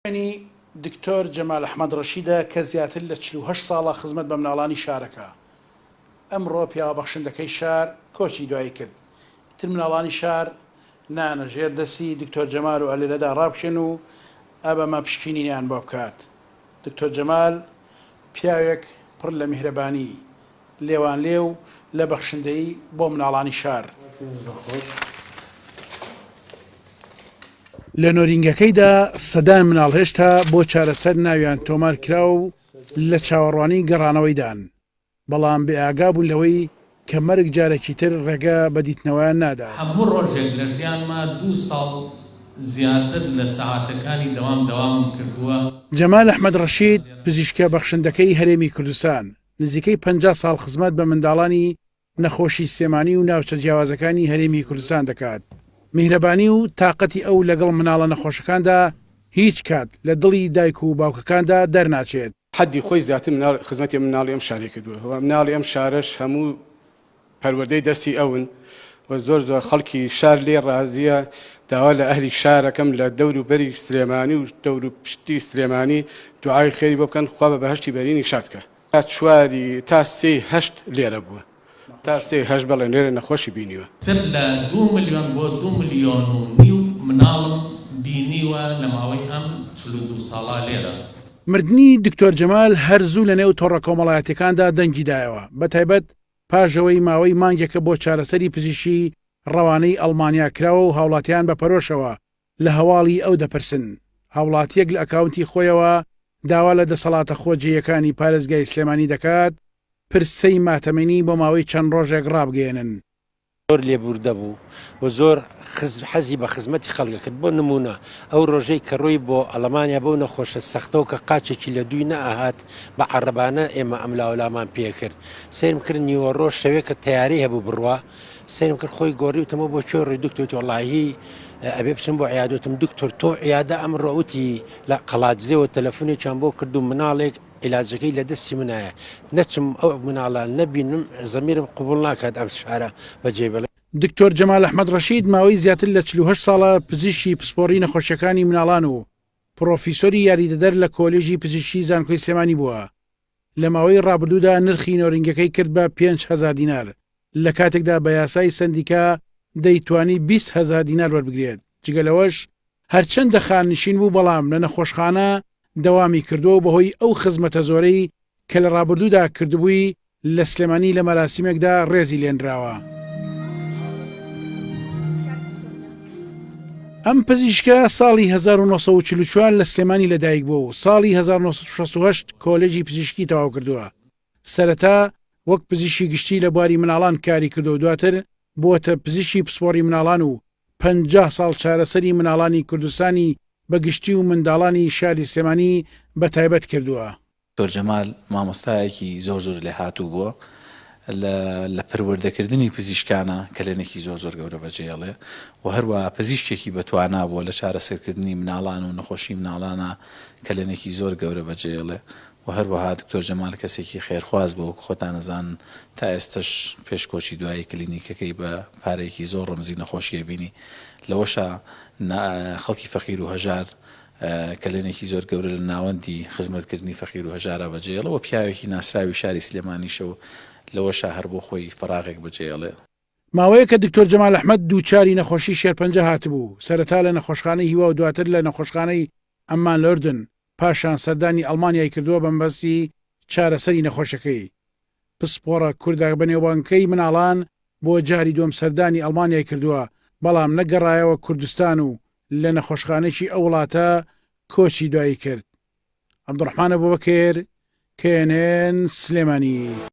ینی دکتۆر جەمال ئەحمەد ڕەشیدە کە زیاتر لە 48 ساڵە خزمەت بە مناڵانی شارەکە. ئەمڕۆ پیاوەبەخشندەکەی شار کۆچی دوایی کرد. تر مناڵانی شار نانە ژێر دەستی دکتۆر جەمال و ئەلێرەدا ڕابکشێن و ئەبەمە پشکینیان بۆ بکات. دکتۆر جەمال پیاوێک پڕ لە میهرەبانی لێوان لێ و لە بەخشندەی بۆ مناڵانی شار. لە نۆرینگەکەیدا سەدان مناڵ هێشتا بۆ چارەسەر ناویان تۆمار کرا و لە چاوەڕوانی گەڕانەوەیدان، بەڵام بێ ئاگا بوون لەوەی کە مەرگ جارێکی تر ڕێگە بە دیتنەوەیان نادا. هەموو ڕۆژێک لە ژیانما 2 ساڵ زیاتر لە سەعاتەکانی دەوام کردووە. جەمال ئەحمەد ڕەشید پزیشکە بەخشندەکەی هەرێمی کوردستان نزیکەی 50 ساڵ خزمەت بە منداڵانی نەخۆشی سێمانی و ناوچە جیاوازەکانی هەرێمی کوردستان دەکات. میهرەبانی و تااقەتی ئەو لەگەڵ مناڵە نەخۆشەکاندا هیچ کات لە دڵی دایک و باوکەکاندا دەرناچێت. حەدی خۆی زیاتر خزمەتی مناڵی ئەم شارێ کردووە. مناڵی ئەم شارش هەموو پەروەردەی دەستی ئەون و زۆر خەڵکی شار لێ ڕازیە. داوا لە ئەهلی شارەکەم لە دەور و بەری سلێمانی و دەور و پشتی سلێمانی دوعای خێری بۆ بکەن خوا بە بەهەشتی بەرینی شادکە. تا چواری تا 3-8 لێرە بووە. تا 3-8 بەڵێ لێرە نەخۆشی بینیوە. تر لە 2 ملیۆن بۆ 2 ملیۆن و نیو مناڵم بینیوە لە ماوەی ئەم 42 ساڵا لێرە. مردنی دکتۆر جەمال هەرزوو لە نێو تۆڕە کۆمەڵایەتەکاندا دەنگی دایەوە، بەتایبەت پاژەوەی ماوەی مانگێکە بۆ چارەسەری پزیشکی ڕەوانەی ئەڵمانیا کراوە و هاوڵاتیان بە پەرۆشەوە لە هەواڵی ئەو دەپرسن. هاوڵاتیەک لە ئەکاونتی خۆیەوە داوا لە دەسەڵاتە خۆجیەکانی پارێزگای سلێمانی دەکات پرسەی ماتەمەنی بۆ ماوەی چەند ڕۆژێک ڕابگەێنن. زۆر لێبوردە بوو و زۆر حەزی بە خزمەتی خەڵکە کرد. بۆ نمونە ئەو ڕۆژەی کە ڕۆی بۆ ئەڵەمانیا بۆ نەخۆشە سەختەوە کە قاچێکی لە دووی نەئەهات بە عەرەبانە ئێمە ئەم لاولامان پێکرد. سێرم کرد نیوە ڕۆژ شەوێک کە تەیاری هەبوو بڕوا، سێرم کرد خۆی گۆڕی وتەمە بۆ چۆ ڕێی دکتۆر وەڵاهی ئەبێ بچم بۆ عیادەتم. دکتۆر تۆ عیادە ئەمڕۆ وتی لە قەڵاتزێەوە تەلەفۆنێکیان بۆ کرد و مناڵێک علاجەکەی لە دەستی منایە نەچم ئەو مناڵان نەبینم زەمیرم قبول ناکات ئەم شارە بەجێ بڵێ. دکتۆر جەمال ئەحمەد ڕەشید ماوەی زیاتر لە 48 ساڵە پزیشکی پسپۆڕی نەخۆشیەکانی مناڵان و پرۆفیسۆری یاریدەدەر لە کۆلێژی پزیشکی زانکۆی سلێمانی بووە. لە ماوەی ڕابردوودا نرخی نۆرینگەکەی کرد بە 5,000 دینار، لە کاتێکدا بە یاسای سندیکا دەیتوانی 20,000 دینار وەربگرێت. جگەلەوەش هەرچەندە خاننشین بوو بەڵام لە نەخۆشخانە دەوامی کردووە بەهۆی ئەو خزمەتە زۆرەی کە لە ڕابردوودا کردبووی لە سلێمانی لە مەراسیمێکدا ڕێزی لێنراوە. ئەم پزیشکە ساڵی 1944 لە سلێمانی لەدایک بوو و ساڵی 1968 کۆلێژی پزیشکی تەواو کردووە. سەرەتا وەک پزیشکی گشتی لە بواری مناڵان کاری کردو و دواتر بووەتە پزیشکی پسپۆڕی مناڵان و 50 ساڵ چارەسەری مناڵانی کوردستانی بە گشتی و منداڵانی شاری سلێمانی بە تایبەت کردووە. دکتۆر جەمال مامۆستایەکی زۆر لێ هاتوو بووە لە پەروەردەکردنی پزیشکانە کلێنێکی زۆر گەورە بەجێڵێ و هەروە پزیشکێکی بەتوانا بووە لە چارەسەرکردنی مناڵان و نەخۆشی مناڵانە کلێنێکی زۆر گەورە بەجێڵێ و هەروەها دکتۆر جەمال کەسێکی خێرخواز بوو خۆتان نەزان تا ئێستش پێشکۆچی دوایی کلینیکەکەی بە پارێکی زۆر ڕەمزی نەخۆشیە بینی. لەوەشە خەڵکی فەقیر و هەژار کلێنێکی زۆر گەورە لە ناوەندی خزمەتکردنی فەقیر و هەژارە بەجێڵەوە پیاوێکی ناسراوی شاری سلێمانیشە و لەوەشە هەر بۆ خۆی فراغێک بەجێڵێ. ماوەیە کە دکتۆر جەمال ئەحمەد دووچاری نەخۆشی شێرپەنجە هاتبوو، سەرەتا لە نەخۆشخانەی هیوا و دواتر لە نەخۆشخانەی ئەممان لە ئوردن، پاشان سەردانی ئەڵمانیای کردووە بەمبەستی چارەسەری نەخۆشەکەی. پسپۆڕە کوردە بەنێوبانگەکەی مناڵان بۆ جاری دووەم سەردانی ئەڵمانیای کردووە، بەڵام نەگەڕایەوە کوردستان و لە نەخۆشخانەی ئەو وڵاتە کۆچی دوایی کرد. عەبدوڕەحمان ئەبوبەکر، KNN سلێمانی.